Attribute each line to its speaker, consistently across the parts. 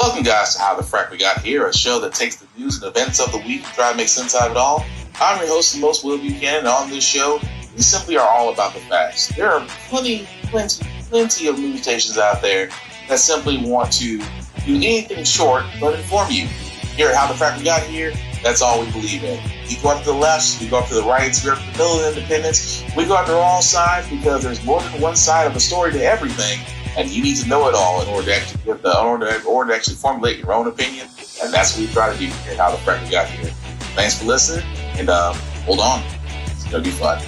Speaker 1: Welcome, guys, to How the Frack We Got Here, a show that takes the news and events of the week and try to make sense out of it all. I'm your host, the most Will Buchanan, and on this show, we simply are all about the facts. There are plenty of news stations out there that simply want to do anything short but inform you. Here at How the Frack We Got Here, that's all we believe in. We go up to the left, we go up to the right, we go up to the middle of independence, we go up to all sides because there's more than one side of a story to everything. And you need to know it all in order to actually formulate your own opinion. And that's what we try to do here at How the Frack We Got Here. Thanks for listening, and hold on. It's going to be fun.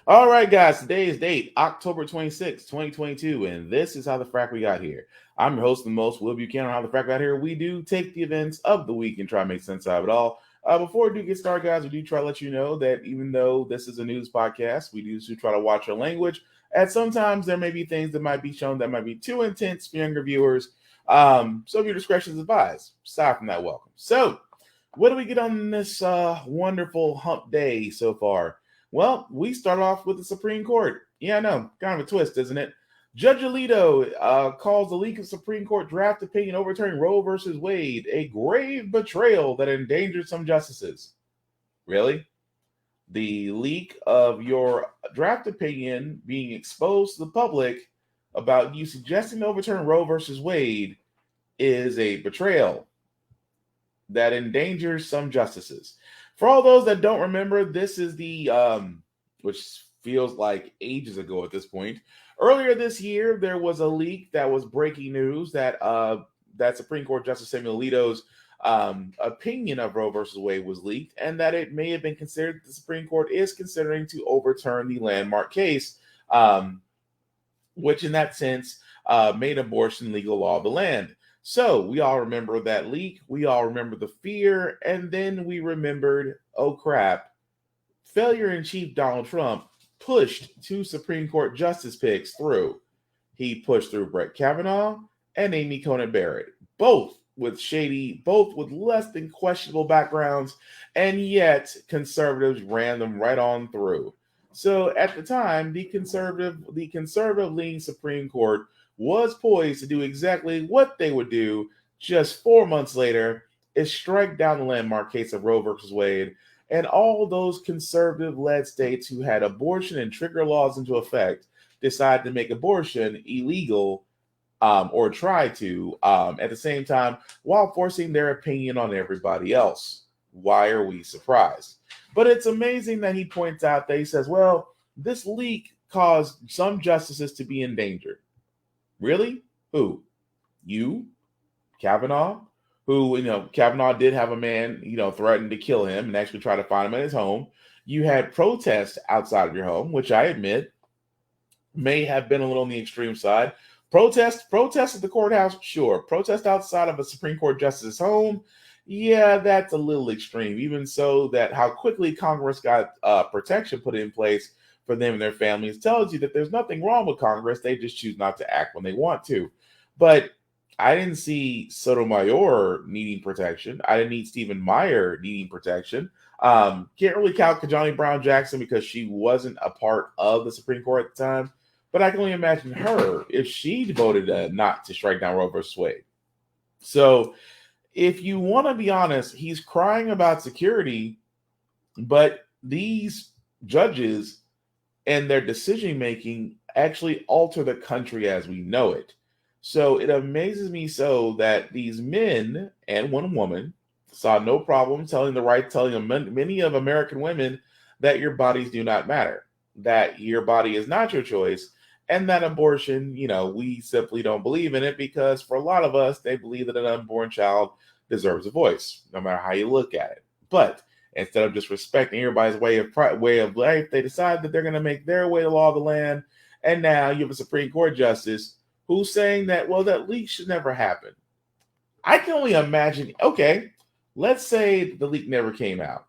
Speaker 2: All right, guys. Today's date, October 26, 2022, and this is How the Frack We Got Here. I'm your host, the most Will Buchanan. How the Frack We Got Here. We do take the events of the week and try to make sense out of it all. Before we do get started, guys, we do try to let you know that even though this is a news podcast, we do try to watch our language. And sometimes there may be things that might be shown that might be too intense for younger viewers. So your discretion is advised. Aside from that, welcome. So what do we get on this wonderful hump day so far? Well, we start off with the Supreme Court. Yeah, I know. Kind of a twist, isn't it? Judge Alito calls the leak of Supreme Court draft opinion overturning Roe versus Wade a grave betrayal that endangered some justices. Really? The leak of your draft opinion being exposed to the public about you suggesting to overturn Roe versus Wade is a betrayal that endangers some justices. For all those that don't remember, this is the, which feels like ages ago at this point. Earlier this year, there was a leak that was breaking news that that Supreme Court Justice Samuel Alito's opinion of Roe versus Wade was leaked, and that it may have been considered the Supreme Court is considering to overturn the landmark case, which in that sense made abortion legal law of the land. So we all remember that leak. We all remember the fear. And then we remembered, oh crap, failure in chief Donald Trump pushed two Supreme Court justice picks through. He pushed through Brett Kavanaugh and Amy Coney Barrett, both with less than questionable backgrounds, and yet conservatives ran them right on through. So at the time, the conservative-leaning Supreme Court was poised to do exactly what they would do just 4 months later, is strike down the landmark case of Roe versus Wade, and all those conservative-led states who had abortion and trigger laws into effect decided to make abortion illegal or try to at the same time while forcing their opinion on everybody else. Why are we surprised? But it's amazing that he points out that he says, well, this leak caused some justices to be endangered. Really? Who? You? Kavanaugh? Who, Kavanaugh did have a man, threaten to kill him and actually try to find him at his home. You had protests outside of your home, which I admit may have been a little on the extreme side. Protest at the courthouse, sure. Protest outside of a Supreme Court justice's home, yeah, that's a little extreme. Even so, that how quickly Congress got protection put in place for them and their families tells you that there's nothing wrong with Congress. They just choose not to act when they want to. But I didn't see Sotomayor needing protection. I didn't need Stephen Meyer needing protection. Can't really count Ketanji Brown Jackson because she wasn't a part of the Supreme Court at the time. But I can only imagine her if she voted not to strike down Roe versus Wade. So if you want to be honest, he's crying about security, but these judges and their decision-making actually alter the country as we know it. So it amazes me so that these men and one woman saw no problem telling many of American women that your bodies do not matter, that your body is not your choice, and that abortion, we simply don't believe in it because for a lot of us, they believe that an unborn child deserves a voice, no matter how you look at it. But instead of just respecting everybody's way of life, they decide that they're going to make their way the law of the land. And now you have a Supreme Court justice who's saying that, well, that leak should never happen. I can only imagine, okay, let's say the leak never came out.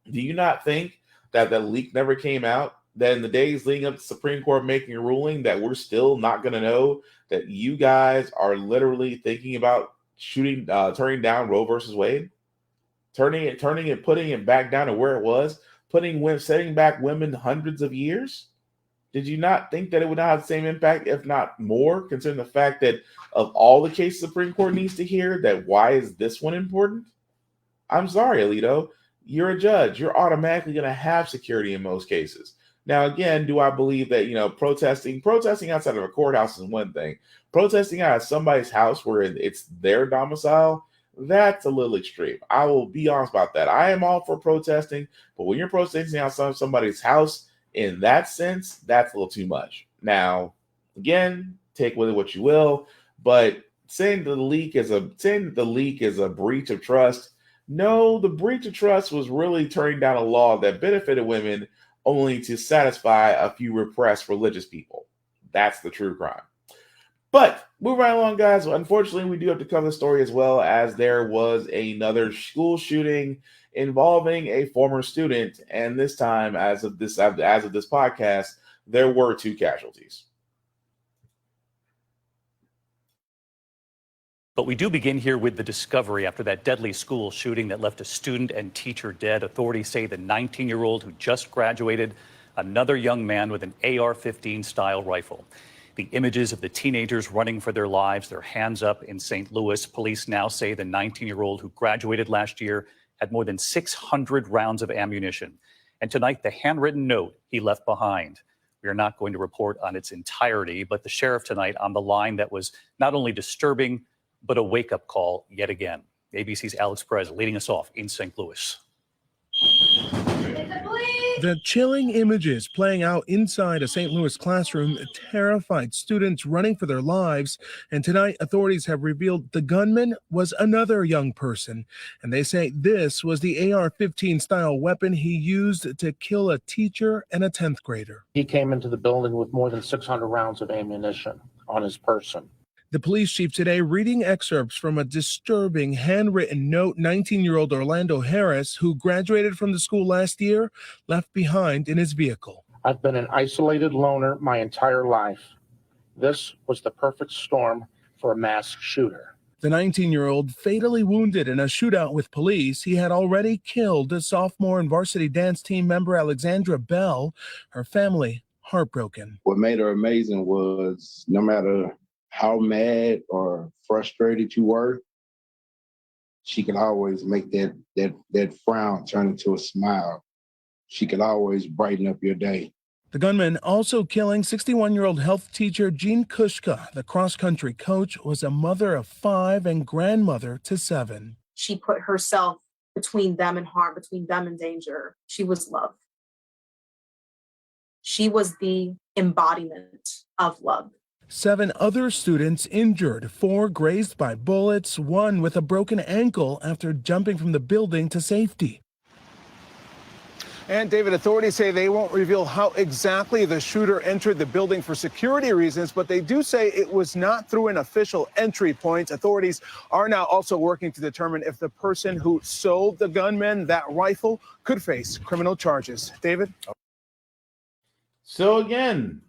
Speaker 2: Do you not think that the leak never came out? That in the days leading up to the Supreme Court making a ruling that we're still not going to know that you guys are literally thinking about turning down Roe versus Wade, putting it back down to where it was, setting back women hundreds of years? Did you not think that it would not have the same impact, if not more, considering the fact that of all the cases the Supreme Court needs to hear, that why is this one important? I'm sorry, Alito. You're a judge. You're automatically going to have security in most cases. Now, again, do I believe that, protesting outside of a courthouse is one thing. Protesting out of somebody's house where it's their domicile, that's a little extreme. I will be honest about that. I am all for protesting, but when you're protesting outside of somebody's house in that sense, that's a little too much. Now, again, take with it what you will, but saying the leak is a breach of trust. No, the breach of trust was really turning down a law that benefited women only to satisfy a few repressed religious people. That's the true crime. But moving right along, guys, unfortunately, we do have to cover the story as well, as there was another school shooting involving a former student. And this time, as of this podcast, there were 2 casualties.
Speaker 3: But we do begin here with the discovery after that deadly school shooting that left a student and teacher dead. Authorities say the 19-year-old who just graduated, another young man with an AR-15 style rifle. The images of the teenagers running for their lives, their hands up in St. Louis. Police now say the 19-year-old who graduated last year had more than 600 rounds of ammunition. And tonight, the handwritten note he left behind. We are not going to report on its entirety, but the sheriff tonight on the line that was not only disturbing, but a wake-up call yet again. ABC's Alex Perez leading us off in St. Louis.
Speaker 4: The chilling images playing out inside a St. Louis classroom terrified students running for their lives. And tonight, authorities have revealed the gunman was another young person. And they say this was the AR-15 style weapon he used to kill a teacher and a 10th grader.
Speaker 5: He came into the building with more than 600 rounds of ammunition on his person.
Speaker 4: The police chief today reading excerpts from a disturbing handwritten note 19-year-old Orlando Harris, who graduated from the school last year, left behind in his vehicle.
Speaker 5: I've been an isolated loner my entire life. This was the perfect storm for a mass shooter.
Speaker 4: The 19-year-old fatally wounded in a shootout with police. He had already killed a sophomore and varsity dance team member Alexandra Bell. Her family heartbroken.
Speaker 6: What made her amazing was no matter how mad or frustrated you were, she could always make that frown turn into a smile. She could always brighten up your day.
Speaker 4: The gunman also killing 61-year-old health teacher Jean Kushka. The cross-country coach was a mother of 5 and grandmother to 7.
Speaker 7: She put herself between them and harm, between them and danger. She was love. She was the embodiment of love.
Speaker 4: 7 other students injured, 4 grazed by bullets, 1 with a broken ankle after jumping from the building to safety.
Speaker 8: And David, authorities say they won't reveal how exactly the shooter entered the building for security reasons, but they do say it was not through an official entry point. Authorities are now also working to determine if the person who sold the gunman that rifle could face criminal charges. David?
Speaker 2: So again,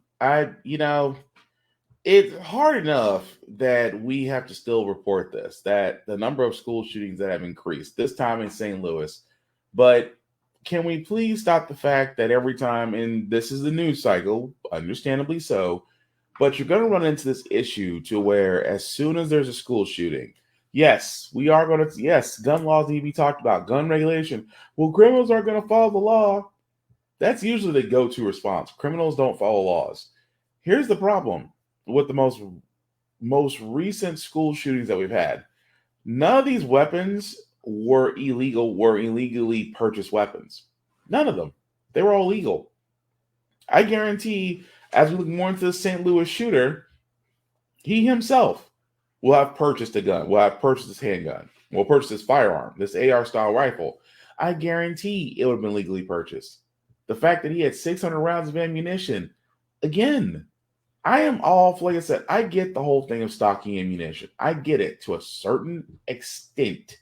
Speaker 2: it's hard enough that we have to still report this, that the number of school shootings that have increased, this time in St. Louis. But can we please stop the fact that every time, and this is the news cycle, understandably so, but you're going to run into this issue to where as soon as there's a school shooting, yes, gun laws need to be talked about, gun regulation. Well, criminals are going to follow the law. That's usually the go-to response. Criminals don't follow laws. Here's the problem with the most recent school shootings that we've had. None of these weapons were illegally purchased weapons. None of them. They were all legal. I guarantee, as we look more into the St. Louis shooter, he himself will have purchased a gun, will have purchased his handgun, will purchase his firearm, this AR-style rifle. I guarantee it would have been legally purchased. The fact that he had 600 rounds of ammunition, again, I am all, like I said, I get the whole thing of stocking ammunition. I get it to a certain extent.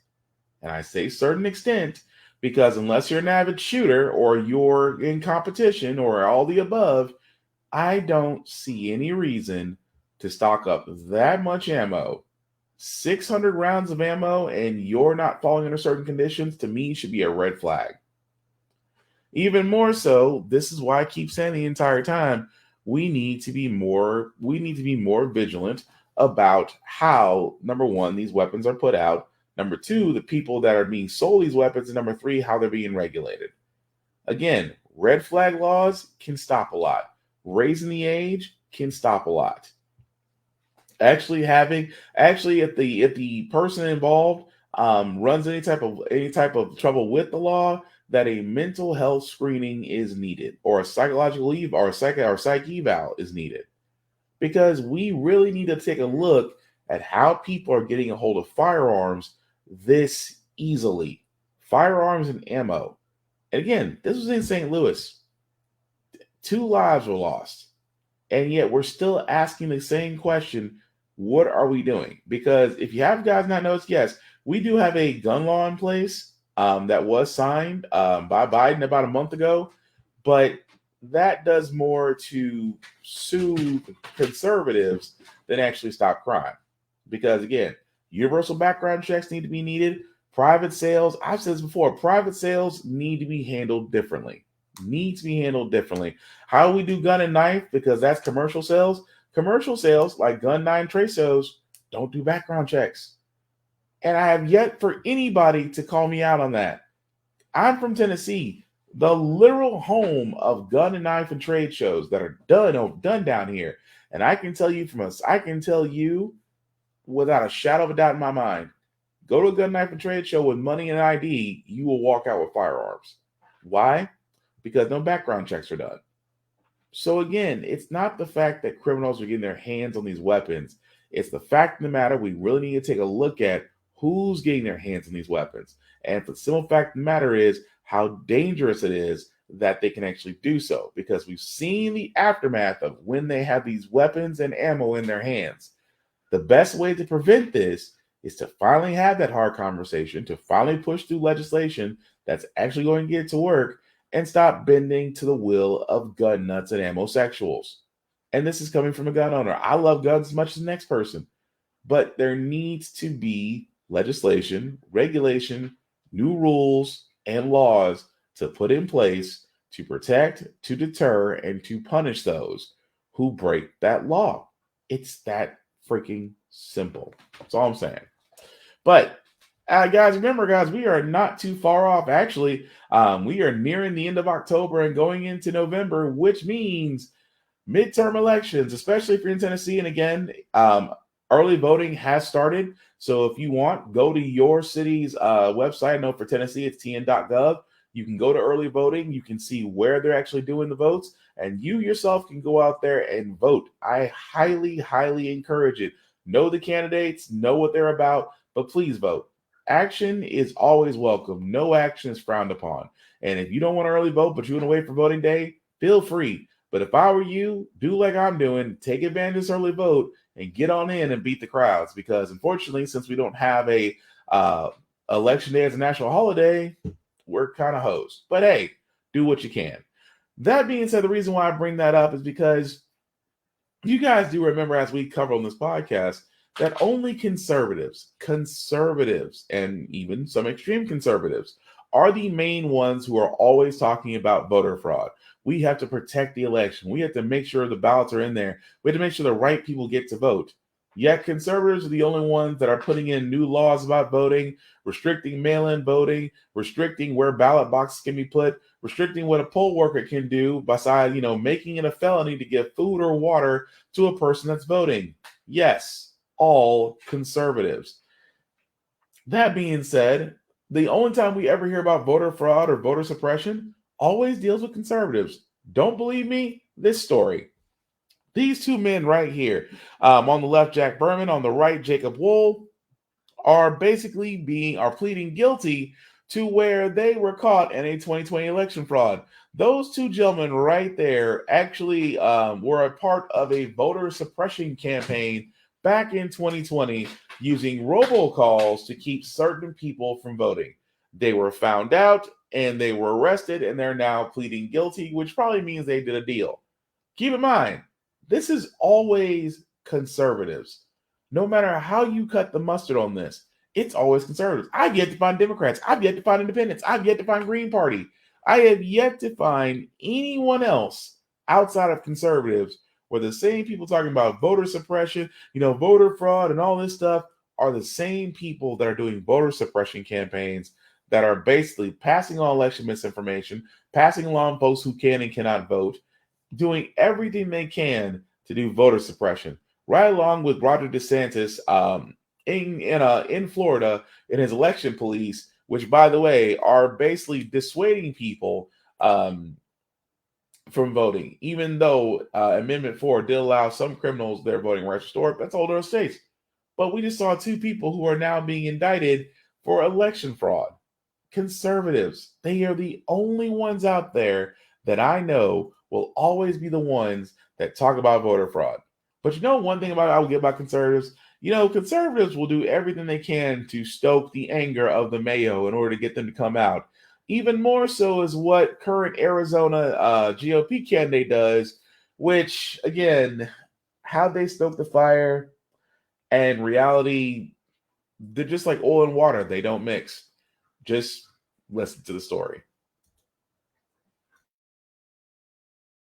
Speaker 2: And I say certain extent because unless you're an avid shooter or you're in competition or all the above, I don't see any reason to stock up that much ammo. 600 rounds of ammo and you're not falling under certain conditions, to me, should be a red flag. Even more so, this is why I keep saying the entire time, we need to be more vigilant about how, number one, these weapons are put out, number two, the people that are being sold these weapons, and number three, how they're being regulated. Again, red flag laws can stop a lot. Raising the age can stop a lot. Actually, if the person involved runs any type of trouble with the law, that a mental health screening is needed, or a psychological leave, or a psych eval is needed, because we really need to take a look at how people are getting a hold of firearms this easily. Firearms and ammo. And again, this was in St. Louis. 2 lives were lost. And yet we're still asking the same question, what are we doing? Because if you have guys not noticed, yes, we do have a gun law in place that was signed by Biden about a month ago, but that does more to soothe conservatives than actually stop crime. Because again, universal background checks need to be needed. Private sales, I've said this before, private sales need to be handled differently. How we do gun and knife, because that's commercial sales. Commercial sales, like gun, knife, trade shows, don't do background checks. And I have yet for anybody to call me out on that. I'm from Tennessee, the literal home of gun and knife and trade shows that are done down here. And I can tell you without a shadow of a doubt in my mind, go to a gun, knife, and trade show with money and ID, you will walk out with firearms. Why? Because no background checks are done. So again, it's not the fact that criminals are getting their hands on these weapons. It's the fact of the matter, we really need to take a look at who's getting their hands on these weapons. And the simple fact of the matter is how dangerous it is that they can actually do so, because we've seen the aftermath of when they have these weapons and ammo in their hands. The best way to prevent this is to finally have that hard conversation, to finally push through legislation that's actually going to get to work, and stop bending to the will of gun nuts and ammo sexuals. And this is coming from a gun owner. I love guns as much as the next person, but there needs to be legislation, regulation, new rules, and laws to put in place to protect, to deter, and to punish those who break that law. It's that freaking simple. That's all I'm saying. But guys, remember, we are not too far off. Actually, we are nearing the end of October and going into November, which means midterm elections, especially if you're in Tennessee. And again, early voting has started. So if you want, go to your city's website. I know for Tennessee, it's tn.gov. You can go to early voting. You can see where they're actually doing the votes, and you yourself can go out there and vote. I highly, highly encourage it. Know the candidates, know what they're about, but please vote. Action is always welcome. No action is frowned upon. And if you don't want to early vote, but you want to wait for voting day, feel free. But if I were you, do like I'm doing, take advantage of this early vote and get on in and beat the crowds. Because unfortunately, since we don't have a election day as a national holiday, we're kind of hosed. But hey, do what you can. That being said, the reason why I bring that up is because you guys do remember, as we cover on this podcast, that only conservatives, and even some extreme conservatives are the main ones who are always talking about voter fraud. We have to protect the election. We have to make sure the ballots are in there. We have to make sure the right people get to vote. Yet conservatives are the only ones that are putting in new laws about voting, restricting mail-in voting, restricting where ballot boxes can be put, restricting what a poll worker can do, besides, making it a felony to give food or water to a person that's voting. Yes, all conservatives. That being said, the only time we ever hear about voter fraud or voter suppression always deals with conservatives. Don't believe me? This story. These two men right here, on the left, Jack Berman, on the right, Jacob Wohl, are pleading guilty to where they were caught in a 2020 election fraud. Those two gentlemen right there actually were a part of a voter suppression campaign back in 2020 using robocalls to keep certain people from voting. They were found out and they were arrested, and they're now pleading guilty, which probably means they did a deal. Keep in mind, this is always conservatives. No matter how you cut the mustard on this, it's always conservatives. I've yet to find Democrats. I've yet to find independents. I've yet to find Green Party. I have yet to find anyone else outside of conservatives were the same people talking about voter suppression, voter fraud and all this stuff, are the same people that are doing voter suppression campaigns, that are basically passing on election misinformation, passing along folks who can and cannot vote, doing everything they can to do voter suppression, right along with Roger DeSantis in Florida in his election police, which, by the way, are basically dissuading people from voting, even though Amendment 4 did allow some criminals their voting rights restored. That's all those states. But we just saw two people who are now being indicted for election fraud. Conservatives, they are the only ones out there that I know will always be the ones that talk about voter fraud. But one thing I will get about conservatives, conservatives will do everything they can to stoke the anger of the Mayo in order to get them to come out. Even more so is what current Arizona GOP candidate does, which, again, how they stoke the fire, and reality, they're just like oil and water. They don't mix. Just listen to the story.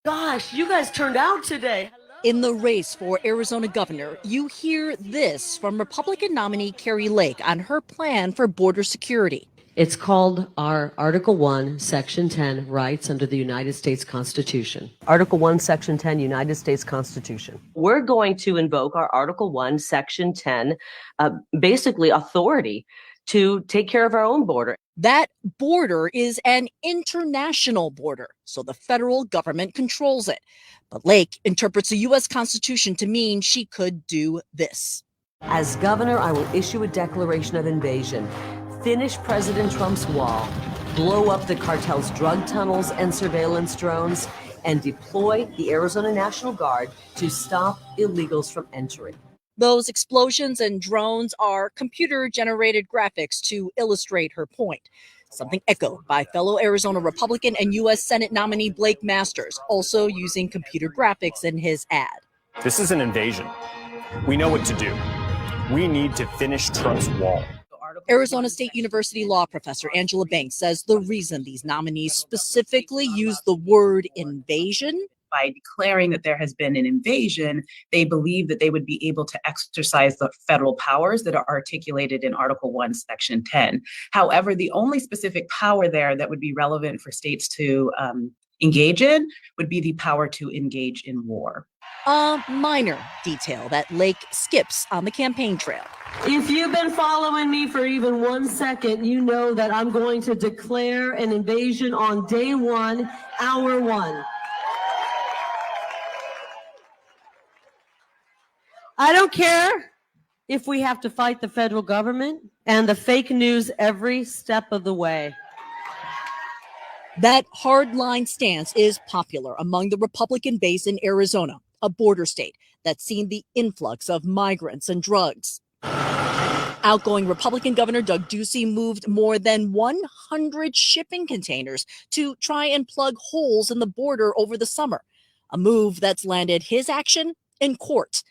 Speaker 9: Gosh, you guys turned out today.
Speaker 10: In the race for Arizona governor, you hear this from Republican nominee Kari Lake on her plan for border security.
Speaker 9: It's called our Article 1, Section 10 rights under the United States Constitution. Article 1, Section 10, United States Constitution. We're going to invoke our Article 1, Section 10, basically authority to take care of our own border.
Speaker 10: That border is an international border, so the federal government controls it. But Lake interprets the U.S. Constitution to mean she could do this.
Speaker 9: As governor, I will issue a declaration of invasion, finish President Trump's wall, blow up the cartel's drug tunnels and surveillance drones, and deploy the Arizona National Guard to stop illegals from entering.
Speaker 10: Those explosions and drones are computer-generated graphics to illustrate her point, something echoed by fellow Arizona Republican and U.S. Senate nominee Blake Masters, also using computer graphics in his ad.
Speaker 11: This is an invasion. We know what to do. We need to finish Trump's wall.
Speaker 10: Arizona State University law professor Angela Banks says the reason these nominees specifically use the word invasion,
Speaker 12: by declaring that there has been an invasion, they believe that they would be able to exercise the federal powers that are articulated in Article 1, Section 10. However, the only specific power there that would be relevant for states to engage in would be the power to engage in war.
Speaker 10: A minor detail that Lake skips on the campaign trail.
Speaker 9: If you've been following me for even 1 second, you know that I'm going to declare an invasion on day 1, hour 1. I don't care if we have to fight the federal government and the fake news every step of the way.
Speaker 10: That hardline stance is popular among the Republican base in Arizona, a border state that's seen the influx of migrants and drugs. Outgoing Republican Governor Doug Ducey moved more than 100 shipping containers to try and plug holes in the border over the summer, a move that's landed his action in court.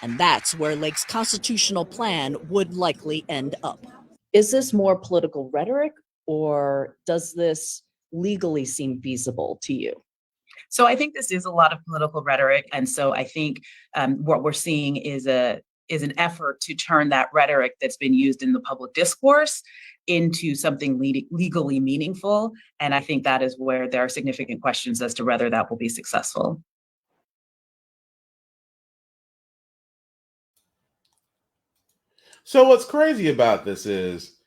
Speaker 10: And that's where Lake's constitutional plan would likely end up.
Speaker 13: Is this more political rhetoric, or does this legally seem feasible to you?
Speaker 12: So I think this is a lot of political rhetoric. And so I think what we're seeing is an effort to turn that rhetoric that's been used in the public discourse into something legally meaningful. And I think that is where there are significant questions as to whether that will be successful.
Speaker 2: So what's crazy about this is,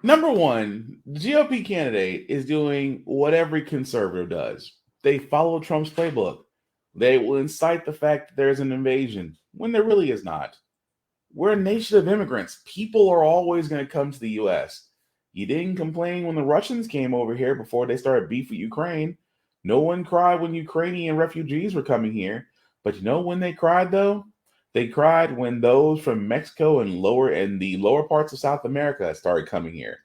Speaker 2: number one, the GOP candidate is doing what every conservative does. They follow Trump's playbook. They will incite the fact that there's an invasion when there really is not. We're a nation of immigrants. People are always going to come to the U.S. You didn't complain when the Russians came over here before they started beef with Ukraine. No one cried when Ukrainian refugees were coming here. But you know when they cried, though? They cried when those from Mexico and the lower parts of South America started coming here,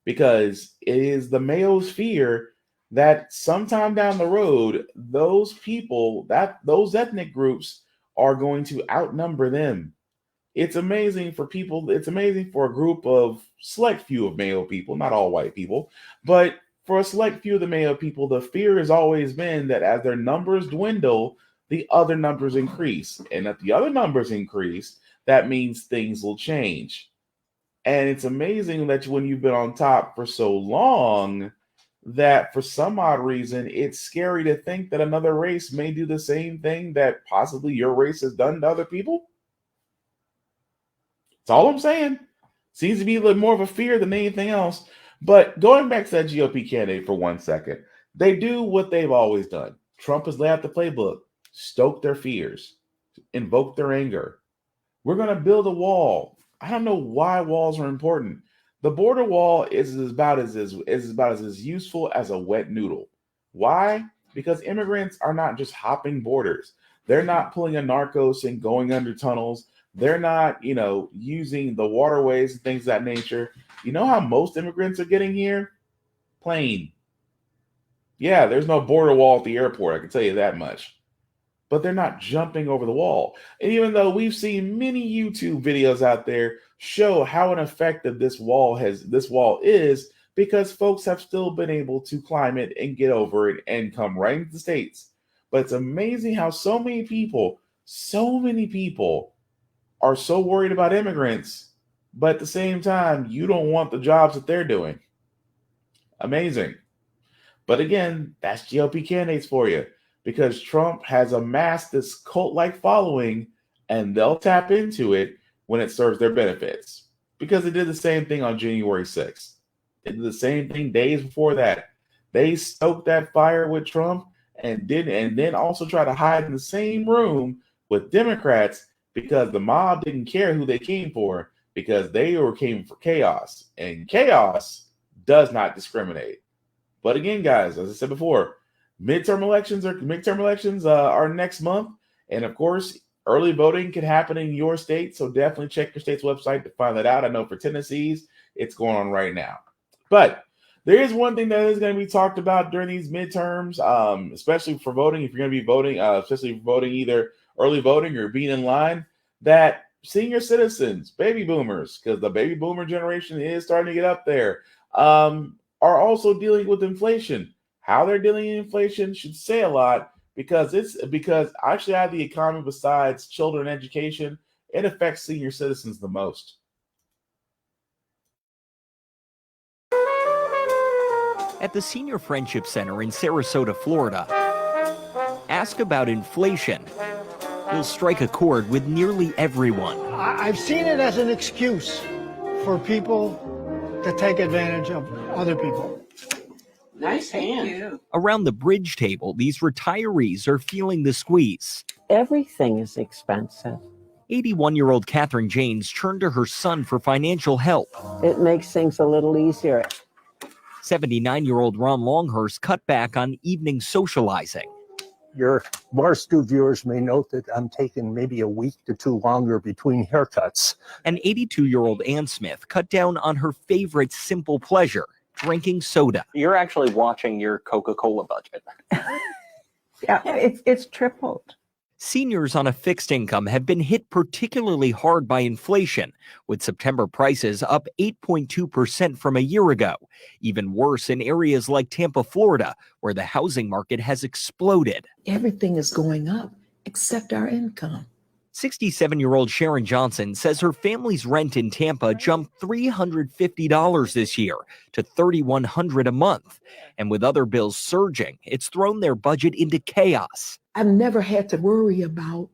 Speaker 2: because it is the Mayo's fear that sometime down the road, those people, those ethnic groups are going to outnumber them. It's amazing for people. It's amazing for a group of select few of Mayo people, not all white people, but for a select few of the Mayo people, the fear has always been that as their numbers dwindle, the other numbers increase. And if the other numbers increase, that means things will change. And it's amazing that when you've been on top for so long, that for some odd reason, it's scary to think that another race may do the same thing that possibly your race has done to other people. That's all I'm saying. Seems to be a little more of a fear than anything else. But going back to that GOP candidate for 1 second, they do what they've always done. Trump has laid out the playbook, stoke their fears, invoke their anger. We're going to build a wall. I don't know why walls are important. The border wall is about as useful as a wet noodle. Why? Because immigrants are not just hopping borders. They're not pulling a narcos and going under tunnels. They're not, using the waterways and things of that nature. You know how most immigrants are getting here? Plane. Yeah, there's no border wall at the airport, I can tell you that much. But they're not jumping over the wall. And even though we've seen many YouTube videos out there show how ineffective this wall is, because folks have still been able to climb it and get over it and come right into the States. But it's amazing how so many people are so worried about immigrants, but at the same time, you don't want the jobs that they're doing. Amazing. But again, that's GOP candidates for you, because Trump has amassed this cult-like following, and they'll tap into it when it serves their benefits, because they did the same thing on January 6th. They did the same thing days before that. They stoked that fire with Trump and then also try to hide in the same room with Democrats, because the mob didn't care who they came for, because they came for chaos, and chaos does not discriminate. But again, guys, as I said before, midterm elections are next month, and of course, early voting can happen in your state, so definitely check your state's website to find that out. I know for Tennessee's, it's going on right now. But there is one thing that is going to be talked about during these midterms, especially for voting. If you're going to be voting, especially voting either early voting or being in line, that senior citizens, baby boomers, because the baby boomer generation is starting to get up there, are also dealing with inflation. How they're dealing with inflation should say a lot, because actually out of the economy, besides children and education, it affects senior citizens the most.
Speaker 14: At the Senior Friendship Center in Sarasota, Florida, ask about inflation. You'll strike a chord with nearly everyone.
Speaker 15: I've seen it as an excuse for people to take advantage of other people.
Speaker 16: Nice hand.
Speaker 14: Around the bridge table, these retirees are feeling the squeeze.
Speaker 16: Everything is expensive.
Speaker 14: 81-year-old Catherine Janes turned to her son for financial help.
Speaker 16: It makes things a little easier.
Speaker 14: 79-year-old Ron Longhurst cut back on evening socializing.
Speaker 17: Your Barstool viewers may note that I'm taking maybe a week to two longer between haircuts.
Speaker 14: And 82-year-old Ann Smith cut down on her favorite simple pleasure, drinking soda.
Speaker 18: You're actually watching your Coca-Cola budget.
Speaker 16: Yeah, it's tripled.
Speaker 14: Seniors on a fixed income have been hit particularly hard by inflation, with September prices up 8.2% from a year ago. Even worse in areas like Tampa, Florida, where the housing market has exploded.
Speaker 19: Everything is going up except our income.
Speaker 14: 67-year-old Sharon Johnson says her family's rent in Tampa jumped $350 this year to $3,100 a month. And with other bills surging, it's thrown their budget into chaos.
Speaker 19: I've never had to worry about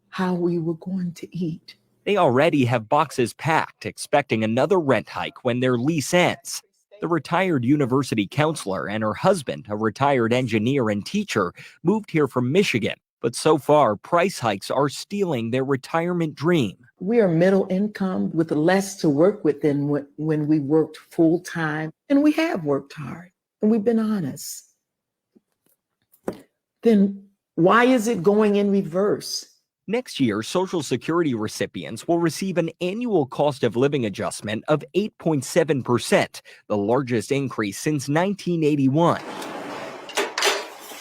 Speaker 19: how we were going to eat.
Speaker 14: They already have boxes packed, expecting another rent hike when their lease ends. The retired university counselor and her husband, a retired engineer and teacher, moved here from Michigan. But so far, price hikes are stealing their retirement dream.
Speaker 19: We are middle income with less to work with than when we worked full time. And we have worked hard and we've been honest. Then why is it going in reverse?
Speaker 14: Next year, Social Security recipients will receive an annual cost of living adjustment of 8.7%, the largest increase since 1981.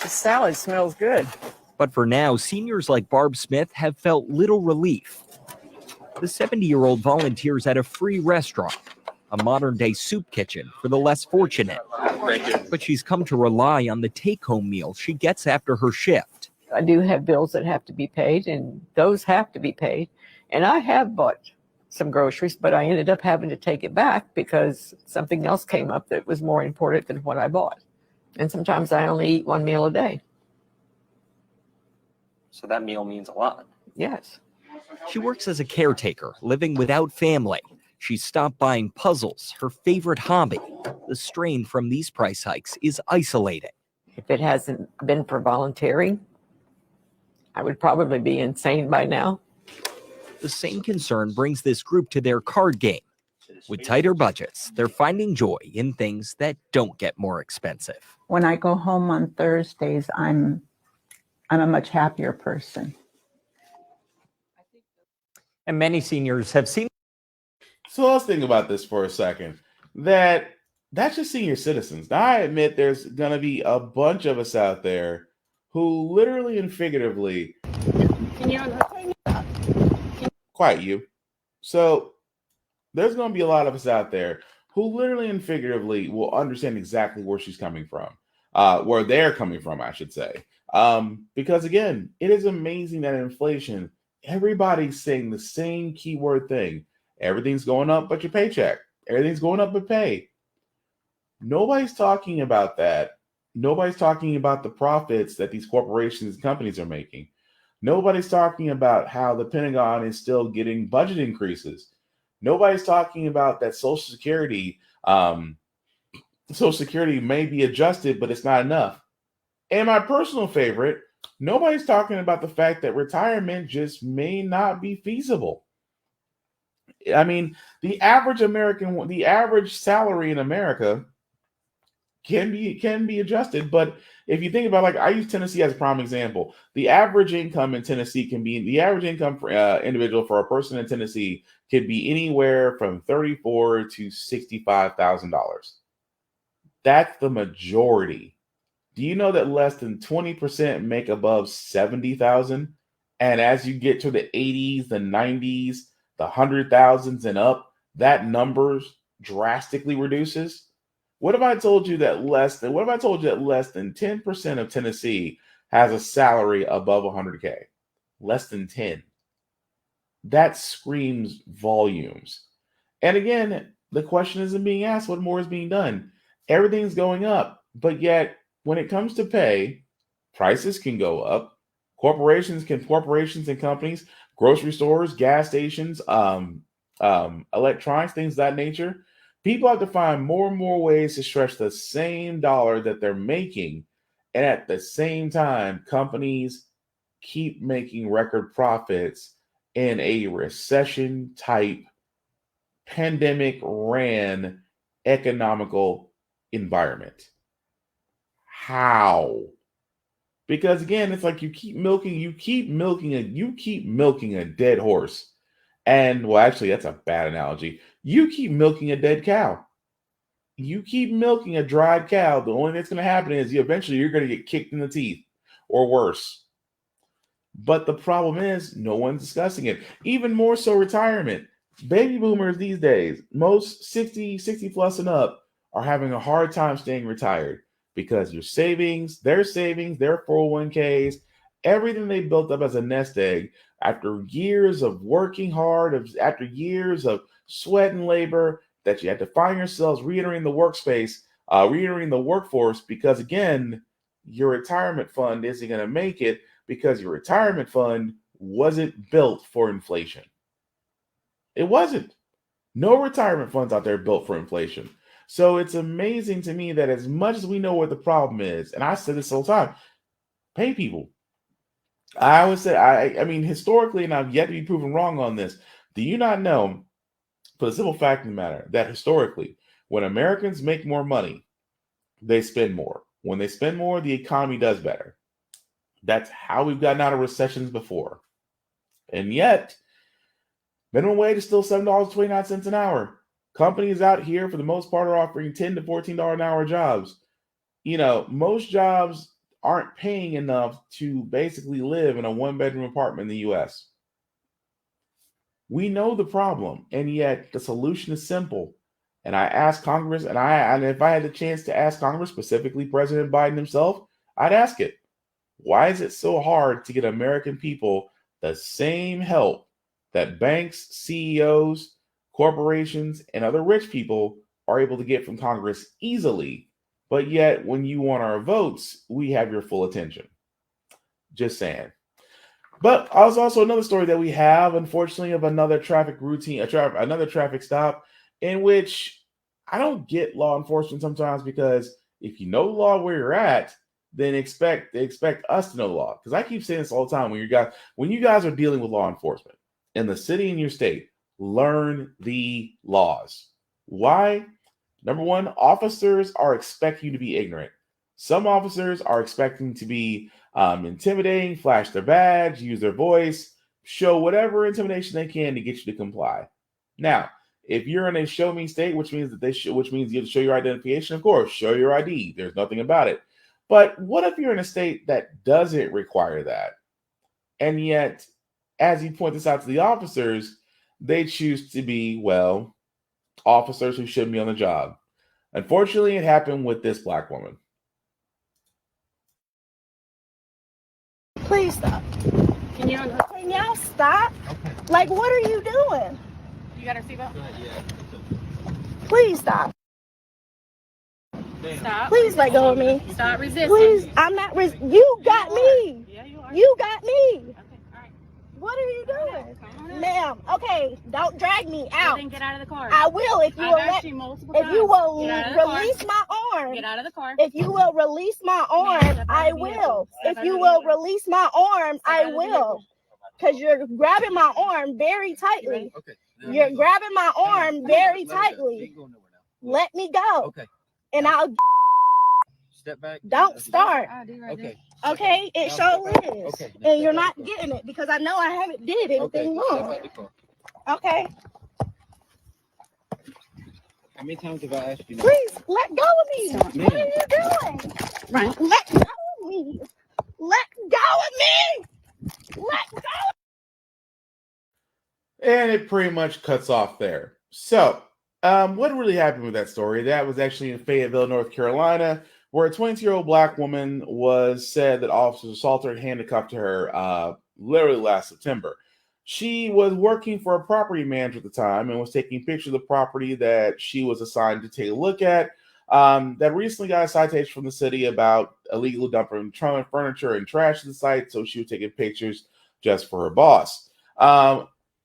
Speaker 16: The salad smells good.
Speaker 14: But for now, seniors like Barb Smith have felt little relief. The 70-year-old volunteers at a free restaurant, a modern-day soup kitchen for the less fortunate.
Speaker 1: Thank you.
Speaker 14: But she's come to rely on the take-home meal she gets after her shift.
Speaker 16: I do have bills that have to be paid, and those have to be paid. And I have bought some groceries, but I ended up having to take it back because something else came up that was more important than what I bought. And sometimes I only eat one meal a day.
Speaker 18: So that meal means a lot.
Speaker 16: Yes.
Speaker 14: She works as a caretaker, living without family. She stopped buying puzzles, her favorite hobby. The strain from these price hikes is isolating.
Speaker 16: If it hasn't been for volunteering, I would probably be insane by now.
Speaker 14: The same concern brings this group to their card game. With tighter budgets, they're finding joy in things that don't get more expensive.
Speaker 20: When I go home on Thursdays, I'm a much happier person.
Speaker 14: And many seniors have seen.
Speaker 2: So let's think about this for a second. That's just senior citizens. Now, I admit there's going to be a bunch of us out there who literally and figuratively. Quiet you. So there's going to be a lot of us out there who literally and figuratively will understand exactly where she's coming from, where they're coming from, I should say. Because again, it is amazing that inflation, everybody's saying the same keyword thing. Everything's going up but your paycheck. Everything's going up but pay. Nobody's talking about that. Nobody's talking about the profits that these corporations and companies are making. Nobody's talking about how the Pentagon is still getting budget increases. Nobody's talking about that Social Security may be adjusted, but it's not enough. And my personal favorite, nobody's talking about the fact that retirement just may not be feasible. I mean, the average salary in America can be adjusted, but if you think about, like, I use Tennessee as a prime example. The average income in Tennessee the average income for individual for a person in Tennessee could be anywhere from $34,000 to $65,000. That's the majority. Do you know that less than 20% make above $70,000? And as you get to the 80s, the 90s, the 100,000s and up, that number drastically reduces. What if I told you that less than 10% of Tennessee has a salary above 100K? Less than 10. That screams volumes. And again, the question isn't being asked what more is being done. Everything's going up, but yet when it comes to pay, prices can go up. Corporations and companies, grocery stores, gas stations, electronics, things of that nature. People have to find more and more ways to stretch the same dollar that they're making. And at the same time, companies keep making record profits in a recession type, pandemic ran economical environment. How? Because again, it's like you keep milking a dead horse. And well, actually, that's a bad analogy. You keep milking a dead cow. You keep milking a dried cow. The only thing that's going to happen is eventually you're going to get kicked in the teeth or worse. But the problem is no one's discussing it. Even more so retirement. Baby boomers these days, most 60 plus and up are having a hard time staying retired because their 401ks, everything they built up as a nest egg after years of working hard, after years of sweat and labor, that you had to find yourselves reentering the workforce because, again, your retirement fund isn't going to make it because your retirement fund wasn't built for inflation. It wasn't. No retirement funds out there built for inflation. So it's amazing to me that as much as we know what the problem is, and I said this all the time, pay people. I always say, I mean, historically, and I've yet to be proven wrong on this, do you not know, for the simple fact of the matter, that historically, when Americans make more money, they spend more. When they spend more, the economy does better. That's how we've gotten out of recessions before. And yet, minimum wage is still $7.29 an hour. Companies out here, for the most part, are offering $10 to $14 an hour jobs. You know, most jobs aren't paying enough to basically live in a one-bedroom apartment in the U.S. We know the problem, and yet the solution is simple. And I asked Congress, and if I had the chance to ask Congress, specifically President Biden himself, I'd ask it. Why is it so hard to get American people the same help that banks, CEOs, corporations, and other rich people are able to get from Congress easily? But yet, when you want our votes, we have your full attention. Just saying. But there's also another story that we have, unfortunately, of another traffic routine, another traffic stop in which I don't get law enforcement sometimes, because if you know the law where you're at, then expect us to know the law. Because I keep saying this all the time, when you guys are dealing with law enforcement in the city and your state, learn the laws. Why? Number one, officers are expecting you to be ignorant. Some officers are expecting to be intimidating, flash their badge, use their voice, show whatever intimidation they can to get you to comply. Now, if you're in a show me state, which means which means you have to show your identification, of course, show your ID. There's nothing about it. But what if you're in a state that doesn't require that? And yet, as you point this out to the officers, they choose to be, well, officers who shouldn't be on the job. Unfortunately, it happened with this black woman.
Speaker 21: Please stop. Can y'all stop? Okay. Like, what are you doing? You got our seatbelt? Yeah. Please stop. Stop. Please let go of me. Stop resisting. Please, I'm not you got me. Yeah, you are. You got me. Okay, all right. What are you doing? Ma'am, okay, don't drag me out. Then get out of the car. I will if you will release my arm. Get out of the car. If you will release my arm, I will. If you will release my arm, I will. Because you're grabbing my arm very tightly. Okay. You're grabbing my arm very tightly. Let me go. Okay. And I'll step back. Don't start. Okay. Okay, it sure is. Okay. And you're not getting it because I know I haven't did anything wrong. Okay. How many times have I asked you? Please let go of me. Stop, what are you doing? Right. Let go of me. Let go of me. Let go.
Speaker 2: And it pretty much cuts off there. So, what really happened with that story? That was actually in Fayetteville, North Carolina, where a 22-year-old black woman was said that officers assaulted her and handcuffed her literally last September. She was working for a property manager at the time and was taking pictures of the property that she was assigned to take a look at. That recently got a citation from the city about illegally dumping furniture and trash at the site, so she was taking pictures just for her boss.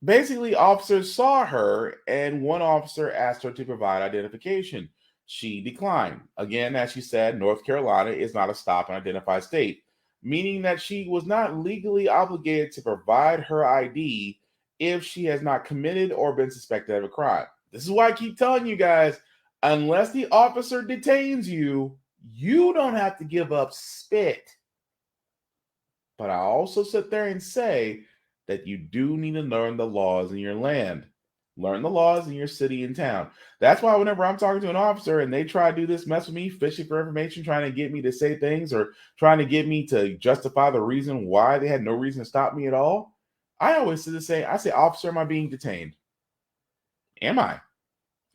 Speaker 2: Basically, officers saw her, and one officer asked her to provide identification. She declined. Again, as she said, North Carolina is not a stop and identify state, meaning that she was not legally obligated to provide her ID if she has not committed or been suspected of a crime. This is why I keep telling you guys, unless the officer detains you, you don't have to give up spit. But I also sit there and say that you do need to learn the laws in your land. Learn the laws in your city and town. That's why whenever I'm talking to an officer and they try to do this mess with me, fishing for information, trying to get me to say things or trying to get me to justify the reason why they had no reason to stop me at all, I always say, officer, am I being detained? Am I?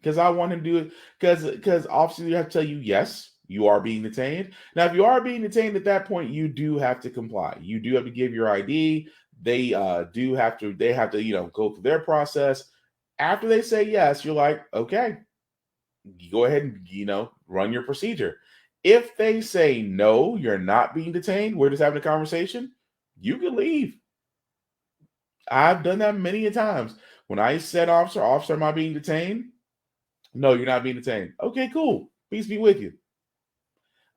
Speaker 2: Because I want him to do it. Because officers, you have to tell you, yes, you are being detained. Now, if you are being detained at that point, you do have to comply. You do have to give your ID. They have to go through their process. After they say yes, you're like, okay, go ahead and, run your procedure. If they say no, you're not being detained, we're just having a conversation, you can leave. I've done that many a times. When I said, officer, am I being detained? No, you're not being detained. Okay, cool. Peace be with you.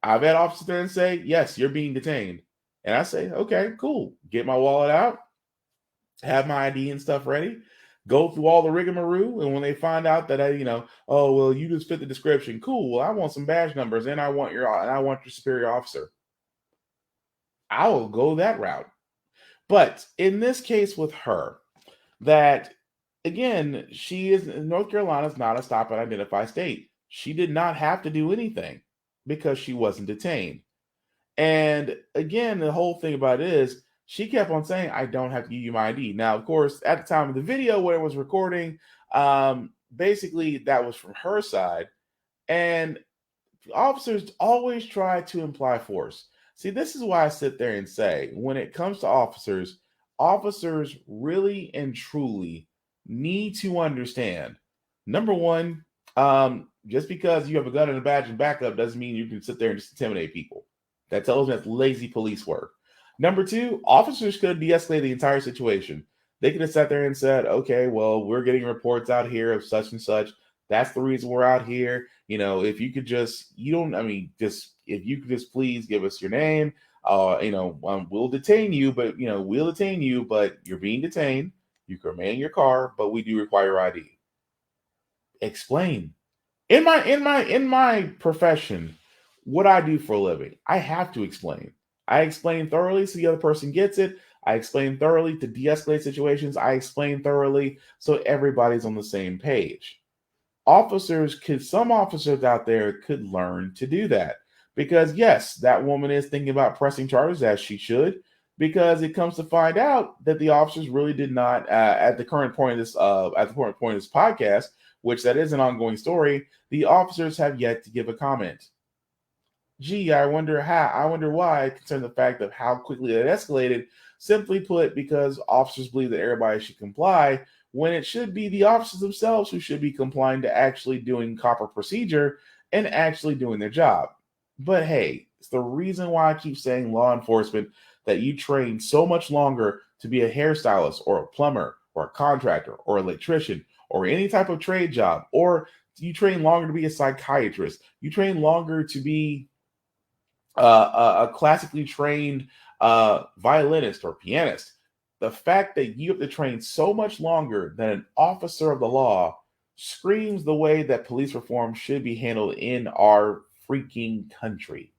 Speaker 2: I've had officers there and say, yes, you're being detained. And I say, okay, cool. Get my wallet out, have my ID and stuff ready, go through all the rigmarole. And when they find out that oh, well, you just fit the description. Cool. Well, I want some badge numbers and I want your superior officer. I will go that route. But in this case with her, that again, North Carolina is not a stop and identify state. She did not have to do anything because she wasn't detained. And again, the whole thing about it is she kept on saying, I don't have to give you my ID. Now, of course, at the time of the video when it was recording, basically that was from her side. And officers always try to imply force. See, this is why I sit there and say, when it comes to officers, officers really and truly need to understand. Number one, just because you have a gun and a badge and backup doesn't mean you can sit there and just intimidate people. That tells me that's lazy police work. Number two, officers could de-escalate the entire situation. They could have sat there and said, okay, well, we're getting reports out here of such and such. That's the reason we're out here. If you could just, if you could just please give us your name, we'll detain you, but, you're being detained. You can remain in your car, but we do require ID. Explain. In my profession, what I do for a living, I have to explain. I explain thoroughly so the other person gets it. I explain thoroughly to de-escalate situations. I explain thoroughly so everybody's on the same page. Some officers out there could learn to do that, because yes, that woman is thinking about pressing charges, as she should, because it comes to find out that the officers really did not, at the current point of this podcast, which that is an ongoing story, the officers have yet to give a comment. Gee, I wonder why, concerning the fact of how quickly it escalated. Simply put, because officers believe that everybody should comply, when it should be the officers themselves who should be complying to actually doing proper procedure and actually doing their job. But hey, it's the reason why I keep saying law enforcement, that you train so much longer to be a hairstylist or a plumber or a contractor or electrician or any type of trade job, or you train longer to be a psychiatrist. You train longer to be a classically trained violinist or pianist. The fact that you have to train so much longer than an officer of the law screams the way that police reform should be handled in our freaking country.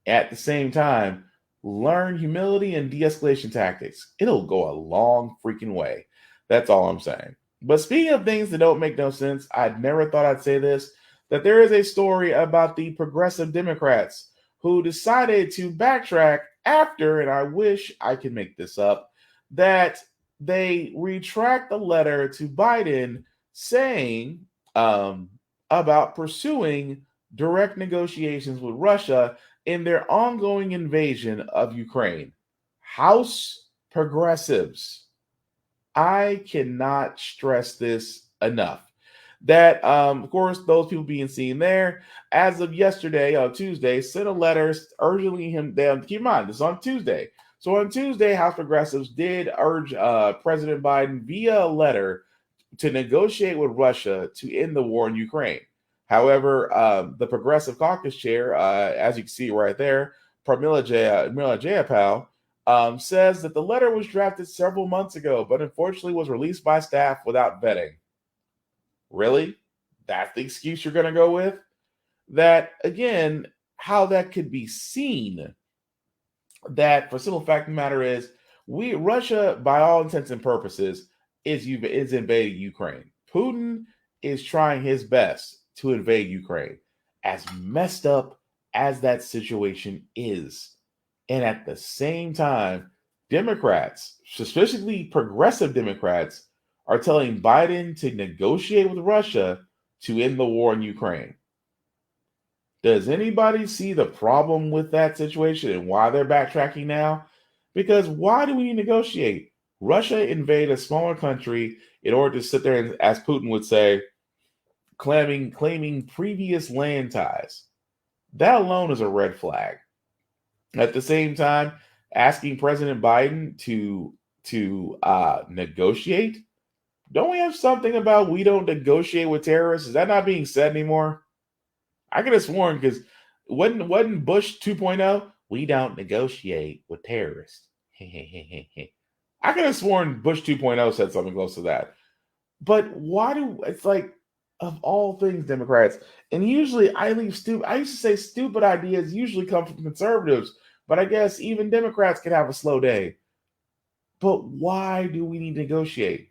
Speaker 2: At the same time, learn humility and de-escalation tactics. It'll go a long freaking way. That's all I'm saying. But speaking of things that don't make no sense, I'd never thought I'd say this, that there is a story about the progressive Democrats who decided to backtrack after, and I wish I could make this up, that they retract the letter to Biden saying about pursuing direct negotiations with Russia in their ongoing invasion of Ukraine. House progressives. I cannot stress this enough. That, of course, those people being seen there, as of yesterday, Tuesday, sent a letter urging him. Keep in mind, this is on Tuesday. So on Tuesday, House progressives did urge President Biden via a letter to negotiate with Russia to end the war in Ukraine. However, the Progressive Caucus chair, as you can see right there, Pramila Jayapal, says that the letter was drafted several months ago, but unfortunately was released by staff without vetting. Really? That's the excuse you're going to go with? That, again, how that could be seen, that for simple fact of the matter is, Russia, by all intents and purposes, is invading Ukraine. Putin is trying his best to invade Ukraine, as messed up as that situation is. And at the same time, Democrats, specifically progressive Democrats, are telling Biden to negotiate with Russia to end the war in Ukraine. Does anybody see the problem with that situation and why they're backtracking now? Because why do we need to negotiate? Russia invaded a smaller country in order to sit there and, as Putin would say, claiming previous land ties. That alone is a red flag. At the same time, asking President Biden to negotiate. Don't we have something about we don't negotiate with terrorists? Is that not being said anymore? I could have sworn, because wasn't Bush 2.0? We don't negotiate with terrorists. I could have sworn Bush 2.0 said something close to that. But it's like, of all things, Democrats, and usually I used to say stupid ideas usually come from conservatives, but I guess even Democrats can have a slow day. But why do we need to negotiate?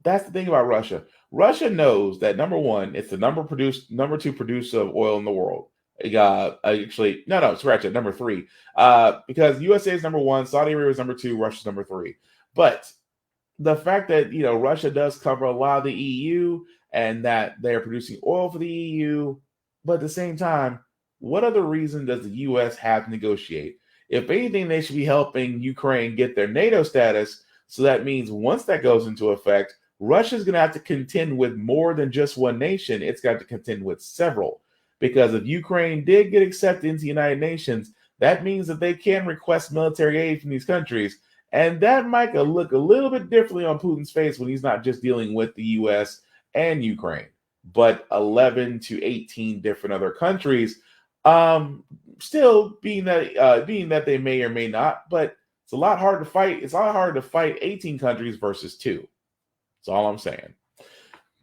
Speaker 2: That's the thing about Russia. Russia knows that, number one, it's the number two producer of oil in the world. Actually, no, scratch it. Number three, because USA is number one, Saudi Arabia is number two, Russia's number three. But the fact that Russia does cover a lot of the EU and that they're producing oil for the EU, but at the same time, what other reason does the US have to negotiate? If anything, they should be helping Ukraine get their NATO status. So that means once that goes into effect, Russia's going to have to contend with more than just one nation. It's got to contend with several. Because if Ukraine did get accepted into the United Nations, that means that they can request military aid from these countries. And that might look a little bit differently on Putin's face when he's not just dealing with the US and Ukraine, but 11 to 18 different other countries. Still being that they may or may not, but it's a lot harder to fight. It's a lot harder to fight 18 countries versus 2. That's all I'm saying.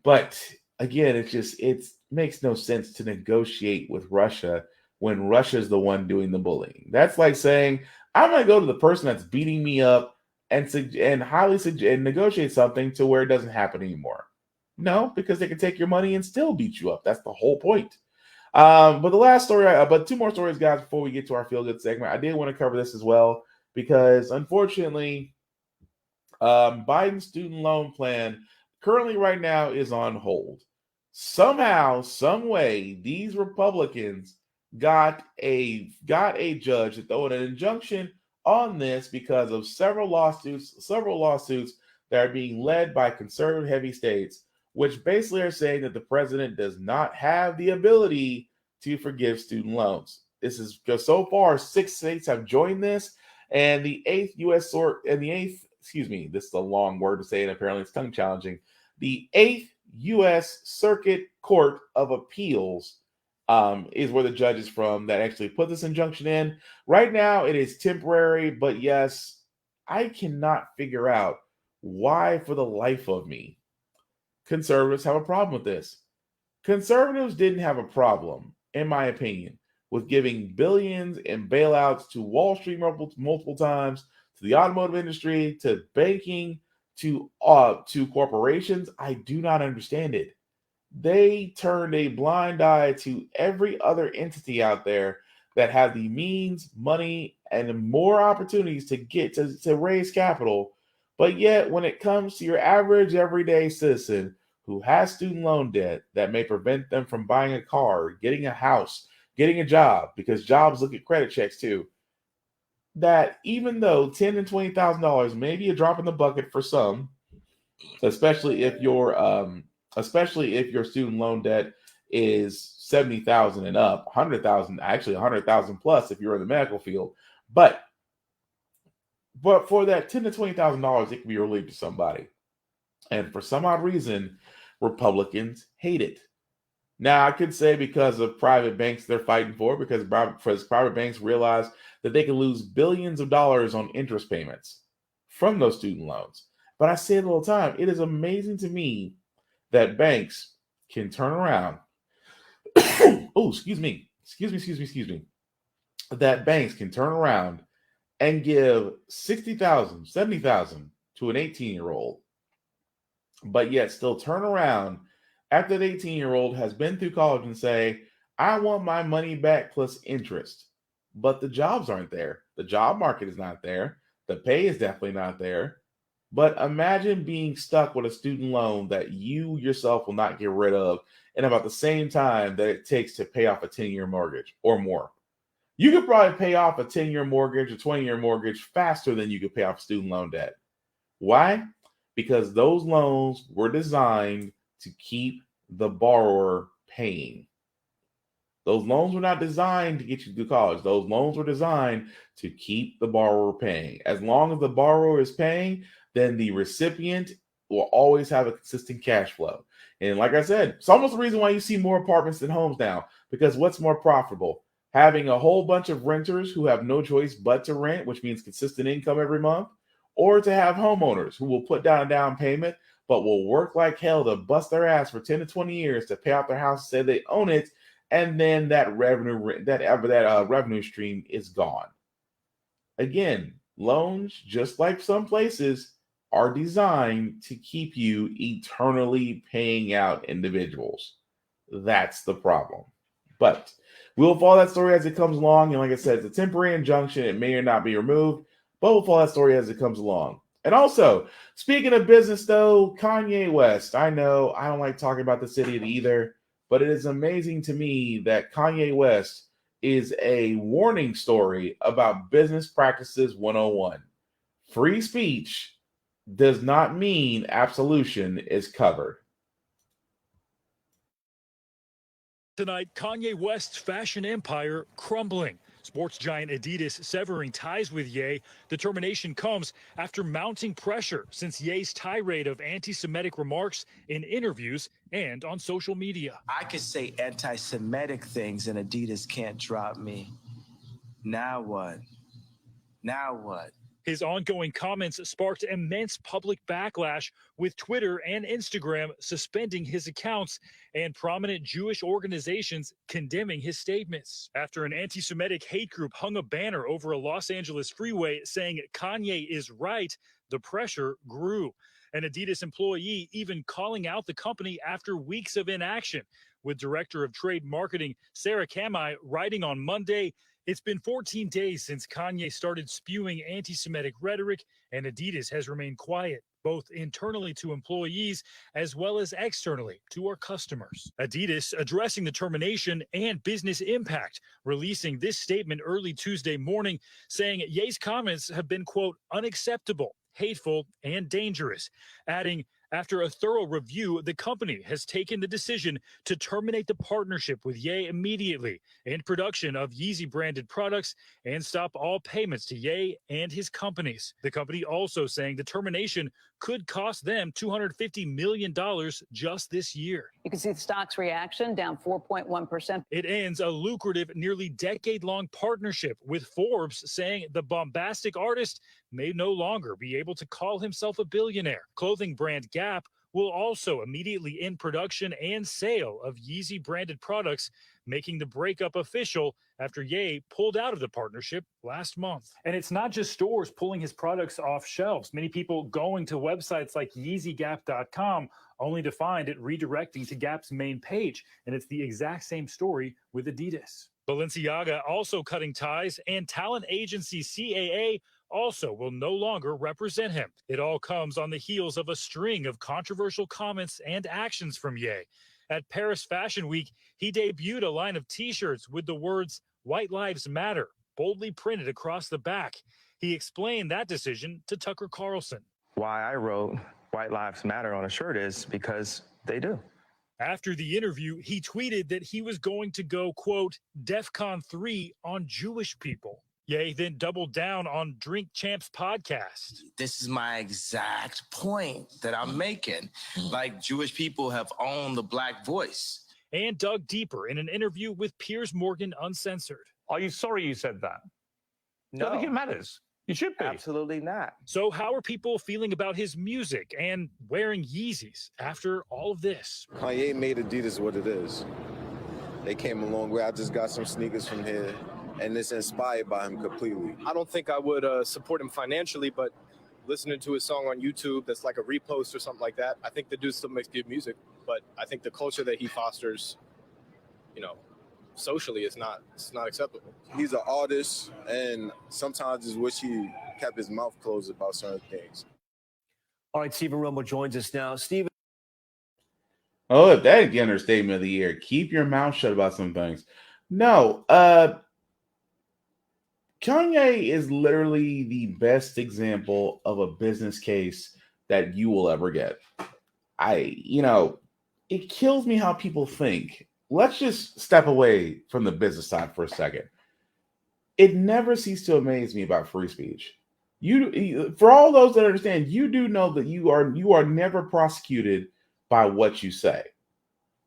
Speaker 2: But again, it makes no sense to negotiate with Russia when Russia's the one doing the bullying. That's like saying, I'm going to go to the person that's beating me up and negotiate something to where it doesn't happen anymore. No, because they can take your money and still beat you up. That's the whole point. But the last story, but 2 more stories, guys, before we get to our feel good segment. I did want to cover this as well because unfortunately, Biden's student loan plan currently right now is on hold. Somehow, some way, these Republicans got a judge to throw an injunction on this because of several lawsuits that are being led by conservative heavy states, which basically are saying that the president does not have the ability to forgive student loans. This is because so far 6 states have joined this, and the 8th this is a long word to say, and apparently it's tongue challenging. The 8th U.S. Circuit Court of Appeals is where the judge is from that actually put this injunction in. Right now, it is temporary, but yes, I cannot figure out why, for the life of me, conservatives have a problem with this. Conservatives didn't have a problem, in my opinion, with giving billions in bailouts to Wall Street multiple times, to the automotive industry, to banking, to corporations. I do not understand it. They turned a blind eye to every other entity out there that had the means, money, and more opportunities to get to raise capital. But yet, when it comes to your average everyday citizen who has student loan debt that may prevent them from buying a car, getting a house, getting a job, because jobs look at credit checks too, that even though $10,000 and $20,000 may be a drop in the bucket for some, especially if your student loan debt is $70,000 and up, $100,000, actually $100,000 plus if you're in the medical field, but for that $10,000 to $20,000, it can be relieved to somebody, and for some odd reason, Republicans hate it. Now, I could say because of private banks they're fighting for, because private banks realize that they can lose billions of dollars on interest payments from those student loans. But I say it all the time. It is amazing to me that banks can turn around. Excuse me. That banks can turn around and give $60,000, $70,000 to an 18-year-old, but yet still turn around after the 18-year-old has been through college and say, I want my money back plus interest. But the jobs aren't there. The job market is not there. The pay is definitely not there. But imagine being stuck with a student loan that you yourself will not get rid of in about the same time that it takes to pay off a 10-year mortgage or more. You could probably pay off a 10-year mortgage or 20-year mortgage faster than you could pay off student loan debt. Why? Because those loans were designed to keep the borrower paying. Those loans were not designed to get you through college. Those loans were designed to keep the borrower paying. As long as the borrower is paying, then the recipient will always have a consistent cash flow. And like I said, it's almost the reason why you see more apartments than homes now, because what's more profitable? Having a whole bunch of renters who have no choice but to rent, which means consistent income every month, or to have homeowners who will put down a down payment but will work like hell to bust their ass for 10 to 20 years to pay off their house, say they own it, and then that revenue stream is gone. Again, loans, just like some places, are designed to keep you eternally paying out individuals. That's the problem. But we'll follow that story as it comes along. And like I said, it's a temporary injunction. It may or not be removed, but we'll follow that story as it comes along. And also, speaking of business, though, Kanye West, I know I don't like talking about the city either, but it is amazing to me that Kanye West is a warning story about business practices 101. Free speech does not mean absolution is covered.
Speaker 3: Tonight, Kanye West's fashion empire crumbling. Sports giant Adidas severing ties with Ye. Determination comes after mounting pressure since Ye's tirade of anti-Semitic remarks in interviews and on social media.
Speaker 22: I could say anti-Semitic things and Adidas can't drop me. Now what? Now what?
Speaker 3: His ongoing comments sparked immense public backlash, with Twitter and Instagram suspending his accounts and prominent Jewish organizations condemning his statements. After an anti-Semitic hate group hung a banner over a Los Angeles freeway saying Kanye is right, the pressure grew. An Adidas employee even calling out the company after weeks of inaction, with Director of Trade Marketing Sarah Kamai writing on Monday, "It's been 14 days since Kanye started spewing anti-Semitic rhetoric, and Adidas has remained quiet, both internally to employees as well as externally to our customers." Adidas addressing the termination and business impact, releasing this statement early Tuesday morning, saying Ye's comments have been, quote, unacceptable, hateful, and dangerous, adding, after a thorough review, the company has taken the decision to terminate the partnership with Ye immediately in production of Yeezy branded products and stop all payments to Ye and his companies. The company also saying the termination could cost them $250 million just this year.
Speaker 23: You can see the stock's reaction down 4.1%.
Speaker 3: It ends a lucrative, nearly decade-long partnership, with Forbes saying the bombastic artist may no longer be able to call himself a billionaire. Clothing brand Gap will also immediately end production and sale of Yeezy-branded products, making the breakup official after Ye pulled out of the partnership last month. And it's not just stores pulling his products off shelves. Many people going to websites like YeezyGap.com only to find it redirecting to Gap's main page. And it's the exact same story with Adidas. Balenciaga also cutting ties, and talent agency CAA also will no longer represent him. It all comes on the heels of a string of controversial comments and actions from Ye. At Paris Fashion Week, he debuted a line of T-shirts with the words "White Lives Matter" boldly printed across the back. He explained that decision to Tucker Carlson.
Speaker 24: Why I wrote "White Lives Matter" on a shirt is because they do.
Speaker 3: After the interview, he tweeted that he was going to go, quote, DEFCON 3 on Jewish people. Ye then doubled down on Drink Champs podcast.
Speaker 22: This is my exact point that I'm making. Like, Jewish people have owned the Black voice.
Speaker 3: And dug deeper in an interview with Piers Morgan Uncensored.
Speaker 25: Are you sorry you said that?
Speaker 22: No.
Speaker 25: I think it matters. You should be.
Speaker 22: Absolutely not.
Speaker 3: So how are people feeling about his music and wearing Yeezys after all of this?
Speaker 26: Kanye made Adidas what it is. They came a long way. I just got some sneakers from here, and it's inspired by him completely.
Speaker 27: I don't think I would support him financially, but listening to his song on YouTube that's like a repost or something like that, I think the dude still makes good music, but I think the culture that he fosters, you know, socially it's not acceptable.
Speaker 26: He's an artist, and sometimes I just wish he kept his mouth closed about certain things.
Speaker 28: All right, Stephen Romo joins us now. Stephen.
Speaker 2: Oh, that again, our statement of the year. Keep your mouth shut about some things. No, Kanye is literally the best example of a business case that you will ever get. It kills me how people think. Let's just step away from the business side for a second. It never ceases to amaze me about free speech. For all those that understand, you do know that you are never prosecuted by what you say.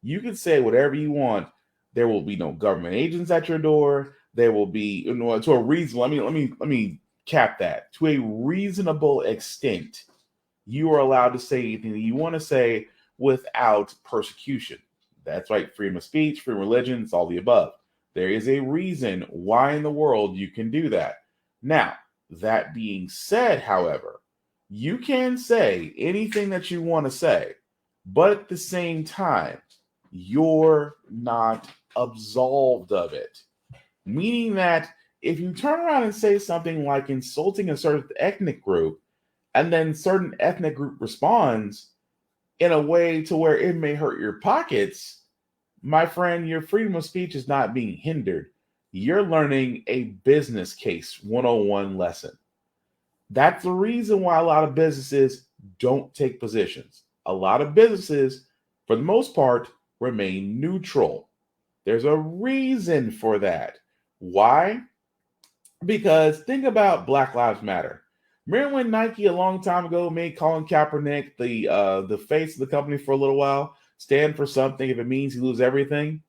Speaker 2: You can say whatever you want. There will be no government agents at your door. There will be, to a reason. Let me cap that. To a reasonable extent, you are allowed to say anything that you want to say without persecution. That's right. Freedom of speech, freedom of religion, it's all the above. There is a reason why in the world you can do that. Now, that being said, however, you can say anything that you want to say, but at the same time, you're not absolved of it. Meaning that if you turn around and say something like insulting a certain ethnic group, and then certain ethnic group responds in a way to where it may hurt your pockets, my friend, your freedom of speech is not being hindered. You're learning a business case 101 lesson. That's the reason why a lot of businesses don't take positions. A lot of businesses, for the most part, remain neutral. There's a reason for that. Why? Because think about Black Lives Matter. Remember when Nike a long time ago made Colin Kaepernick the face of the company for a little while, stand for something if it means you lose everything?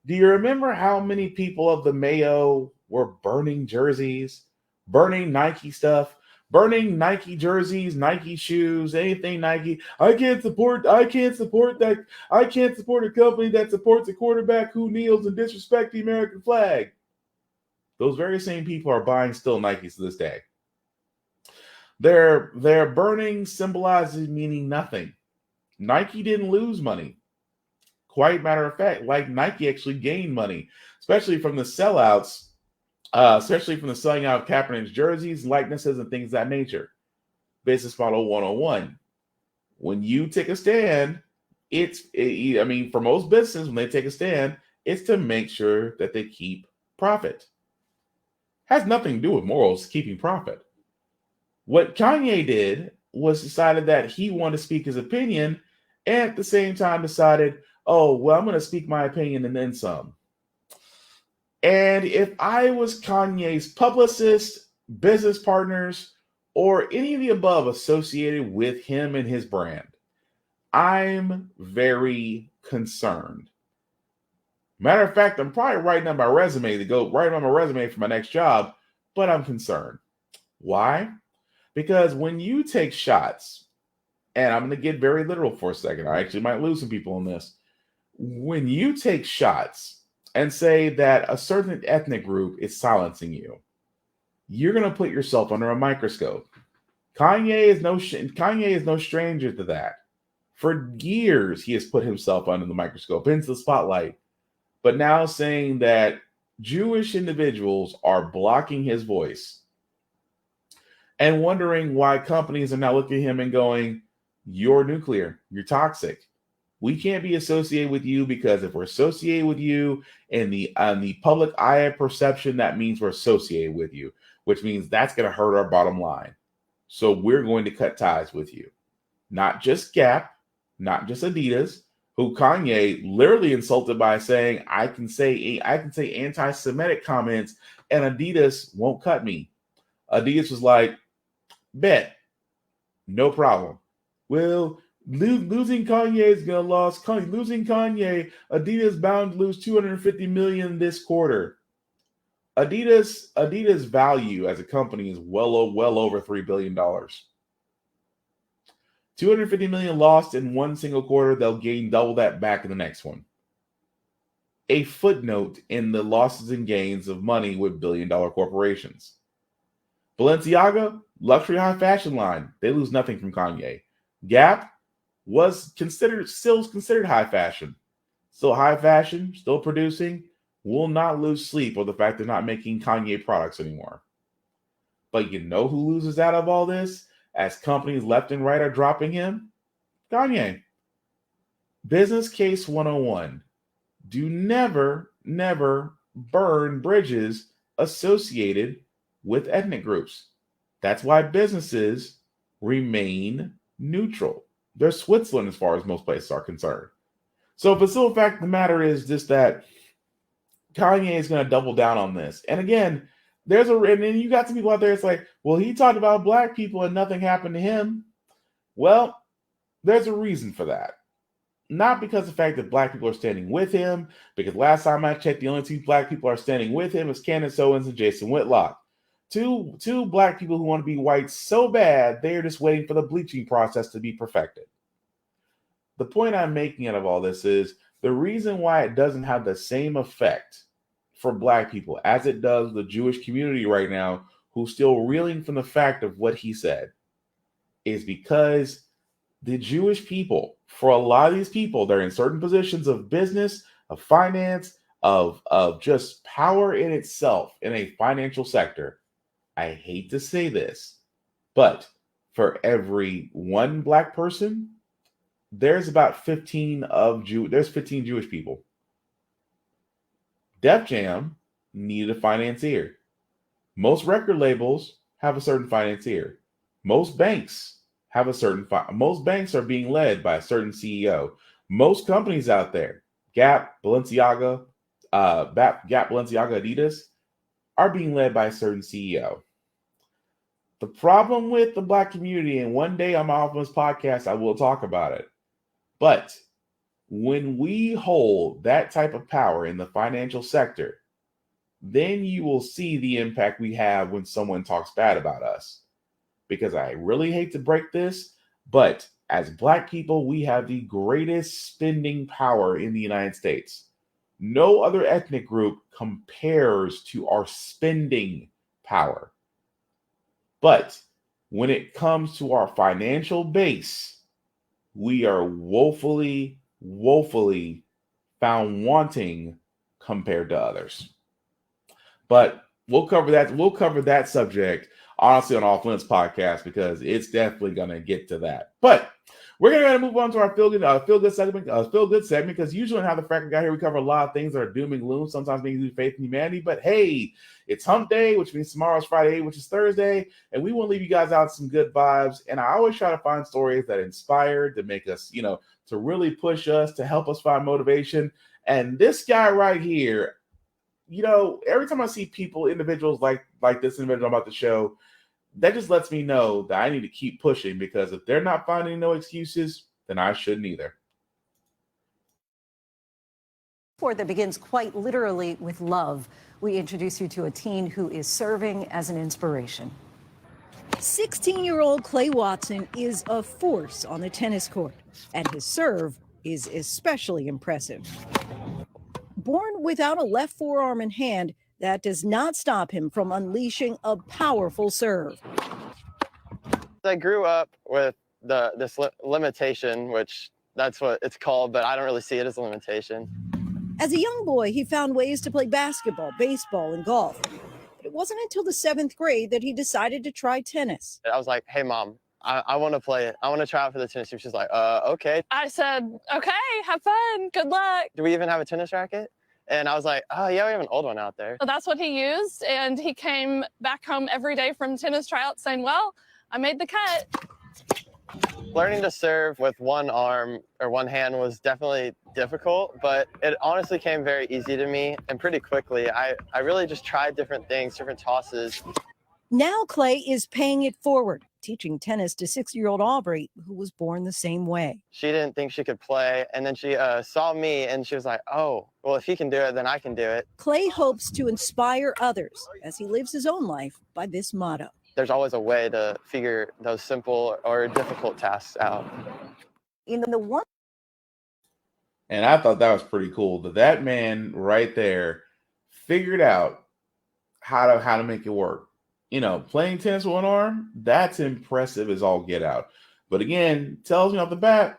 Speaker 2: Do you remember how many people of the Mayo were burning jerseys, burning Nike stuff, burning Nike jerseys, Nike shoes, anything Nike? I can't support that. I can't support a company that supports a quarterback who kneels and disrespects the American flag. Those very same people are buying still Nikes to this day. Their burning symbolizes meaning nothing. Nike didn't lose money. Quite matter of fact, like Nike actually gained money, especially from the sellouts, especially from the selling out of Kaepernick's jerseys, likenesses, and things of that nature. Business model 101. When you take a stand, for most businesses, when they take a stand, it's to make sure that they keep profit. Has nothing to do with morals, keeping profit. What Kanye did was decided that he wanted to speak his opinion, and at the same time decided, oh, well, I'm going to speak my opinion and then some. And if I was Kanye's publicist, business partners, or any of the above associated with him and his brand, I'm very concerned. Matter of fact, I'm probably writing on my resume for my next job, but I'm concerned. Why? Because when you take shots, and I'm going to get very literal for a second, I actually might lose some people on this. When you take shots and say that a certain ethnic group is silencing you, you're going to put yourself under a microscope. Kanye is no stranger to that. For years, he has put himself under the microscope, into the spotlight. But now saying that Jewish individuals are blocking his voice and wondering why companies are now looking at him and going, you're nuclear, you're toxic. We can't be associated with you because if we're associated with you in the public eye perception, that means we're associated with you, which means that's going to hurt our bottom line. So we're going to cut ties with you. Not just Gap, not just Adidas, who Kanye literally insulted by saying, I can say anti-Semitic comments and Adidas won't cut me. Adidas was like, bet, no problem. Well, losing Kanye is gonna losing Kanye. Adidas bound to lose $250 million this quarter. Adidas value as a company is well over $3 billion. $250 million lost in one single quarter. They'll gain double that back in the next one. A footnote in the losses and gains of money with billion-dollar corporations. Balenciaga, luxury high fashion line. They lose nothing from Kanye. Gap still considered high fashion. Still high fashion, still producing, will not lose sleep over the fact they're not making Kanye products anymore. But you know who loses out of all this? As companies left and right are dropping him? Kanye. Business case 101. Do never burn bridges associated with ethnic groups. That's why businesses remain neutral. They're Switzerland as far as most places are concerned. So the simple fact of the matter is just that Kanye is going to double down on this. And again, and then you got some people out there, it's like, well, he talked about black people and nothing happened to him. Well, there's a reason for that. Not because of the fact that black people are standing with him, because last time I checked, the only two black people are standing with him is Candace Owens and Jason Whitlock. Two black people who want to be white so bad, they're just waiting for the bleaching process to be perfected. The point I'm making out of all this is the reason why it doesn't have the same effect for black people as it does the Jewish community right now, who's still reeling from the fact of what he said, is because the Jewish people, for a lot of these people, they're in certain positions of business, of finance, of just power in itself in a financial sector. I hate to say this, but for every one black person, there's about 15 Jewish people. Def Jam needed a financier. Most record labels have a certain financier. Most banks have a certain most banks are being led by a certain CEO. Most companies out there, Gap, Balenciaga, Adidas, are being led by a certain CEO. The problem with the black community, and one day on my Alpha's podcast, I will talk about it. But when we hold that type of power in the financial sector, then you will see the impact we have when someone talks bad about us. Because I really hate to break this, but as black people, we have the greatest spending power in the United States. No other ethnic group compares to our spending power. But when it comes to our financial base, we are woefully found wanting compared to others. But we'll cover that subject honestly on All Flint's podcast, because it's definitely going to get to that. But we're going to move on to our feel good segment, because usually on How the Frack Got Here, we cover a lot of things that are doom and gloom, sometimes things do faith and humanity. But hey, it's hump day, which means tomorrow's Friday, which is Thursday, and we want to leave you guys out some good vibes. And I always try to find stories that inspire, to make us, to really push us, to help us find motivation. And this guy right here, every time I see individuals like this individual about the show, that just lets me know that I need to keep pushing, because if they're not finding no excuses, then I shouldn't either.
Speaker 4: That begins quite literally with love. We introduce you to a teen who is serving as an inspiration.
Speaker 5: 16-year-old Clay Watson is a force on the tennis court, and his serve is especially impressive. Born without a left forearm and hand, that does not stop him from unleashing a powerful serve.
Speaker 6: I grew up with this limitation, which that's what it's called, but I don't really see it as a limitation.
Speaker 5: As a young boy, he found ways to play basketball, baseball, and golf. But it wasn't until the 7th grade that he decided to try tennis.
Speaker 6: I was like, hey, Mom, I want to play it. I want to try out for the tennis team. She's like, okay.
Speaker 7: I said, okay, have fun. Good luck.
Speaker 6: Do we even have a tennis racket? And I was like, oh, yeah, we have an old one out there.
Speaker 7: So that's what he used. And he came back home every day from tennis tryouts saying, well, I made the cut.
Speaker 6: Learning to serve with one arm or one hand was definitely difficult, but it honestly came very easy to me and pretty quickly. I really just tried different things, different tosses.
Speaker 5: Now Clay is paying it forward, teaching tennis to 6-year-old Aubrey, who was born the same way.
Speaker 6: She didn't think she could play, and then she saw me, and she was like, oh, well, if he can do it, then I can do it.
Speaker 5: Clay hopes to inspire others as he lives his own life by this motto.
Speaker 6: There's always a way to figure those simple or difficult tasks out.
Speaker 5: And
Speaker 2: I thought that was pretty cool that man right there figured out how to make it work. Playing tennis with one arm, that's impressive as all get out. But again, tells me off the bat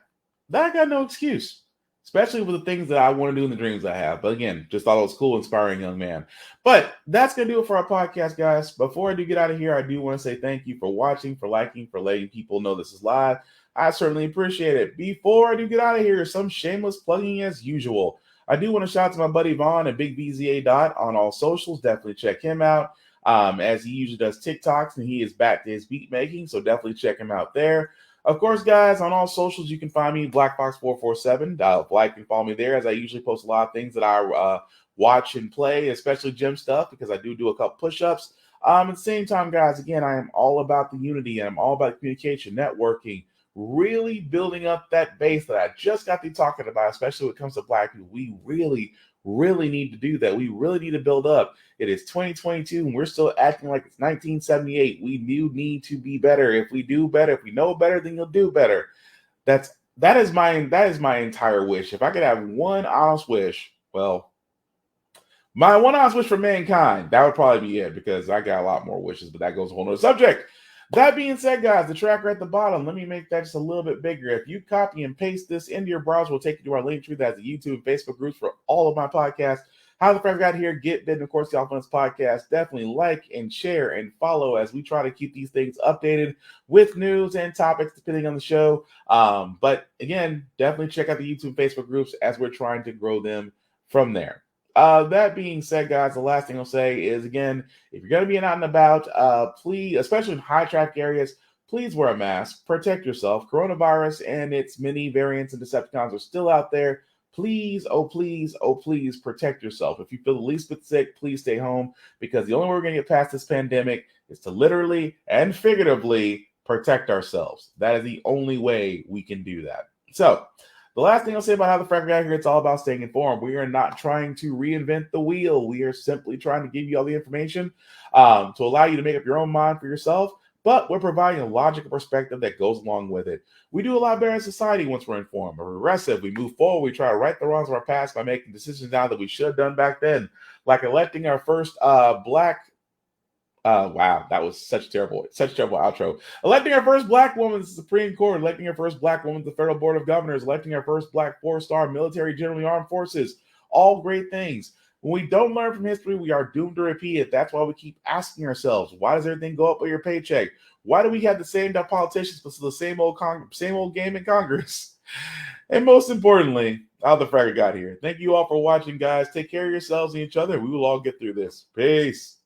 Speaker 2: that I got no excuse, especially with the things that I want to do and the dreams I have. But again, just thought it was cool, inspiring young man. But that's going to do it for our podcast, guys. Before I do get out of here, I do want to say thank you for watching, for liking, for letting people know this is live. I certainly appreciate it. Before I do get out of here, some shameless plugging as usual. I do want to shout out to my buddy Vaughn at Big BZA Dot on all socials. Definitely check him out. As he usually does TikToks, and he is back to his beat making, so definitely check him out there. Of course, guys, on all socials, you can find me, BlackFox447. Like and follow me there, as I usually post a lot of things that I watch and play, especially gym stuff, because I do a couple push-ups. At the same time, guys, again, I am all about the unity, and I'm all about communication, networking, really building up that base that I just got to talking about, especially when it comes to Black people. We really need to do that. We really need to build up. It is 2022 and we're still acting like it's 1978. We do need to be better. If we do better, if we know better, then you'll do better. That is my entire wish. If I could have one honest wish, well, my one honest wish for mankind, that would probably be it, because I got a lot more wishes, but that goes a whole nother subject. That being said, guys, the tracker at the bottom, let me make that just a little bit bigger. If you copy and paste this into your browser, we'll take you to our link tree that has the YouTube and Facebook groups for all of my podcasts. How the Frack got here, get bit, and of course the Offense Podcast. Definitely like and share and follow as we try to keep these things updated with news and topics depending on the show. But again, definitely check out the YouTube, Facebook groups as we're trying to grow them from there. That being said, guys, the last thing I'll say is, again, if you're going to be out and about, please, especially in high traffic areas, please wear a mask, protect yourself. Coronavirus and its many variants and Decepticons are still out there. Please, oh please, oh please, protect yourself. If you feel the least bit sick, please stay home, because the only way we're going to get past this pandemic is to literally and figuratively protect ourselves. That is the only way we can do that. So, the last thing I'll say about How the Frack got here, it's all about staying informed. We are not trying to reinvent the wheel. We are simply trying to give you all the information to allow you to make up your own mind for yourself. But we're providing a logical perspective that goes along with it. We do a lot better in society once we're informed. We're progressive. We move forward. We try to right the wrongs of our past by making decisions now that we should have done back then, like electing our first black. Wow, that was such a terrible outro. Electing our first black woman to the Supreme Court, electing our first black woman to the Federal Board of Governors, electing our first black 4-star military general in the armed forces. All great things. When we don't learn from history, we are doomed to repeat it. That's why we keep asking ourselves, why does everything go up with your paycheck? Why do we have the same politicians, but still the same old game in Congress? And most importantly, how the Frack got here. Thank you all for watching, guys. Take care of yourselves and each other. We will all get through this. Peace.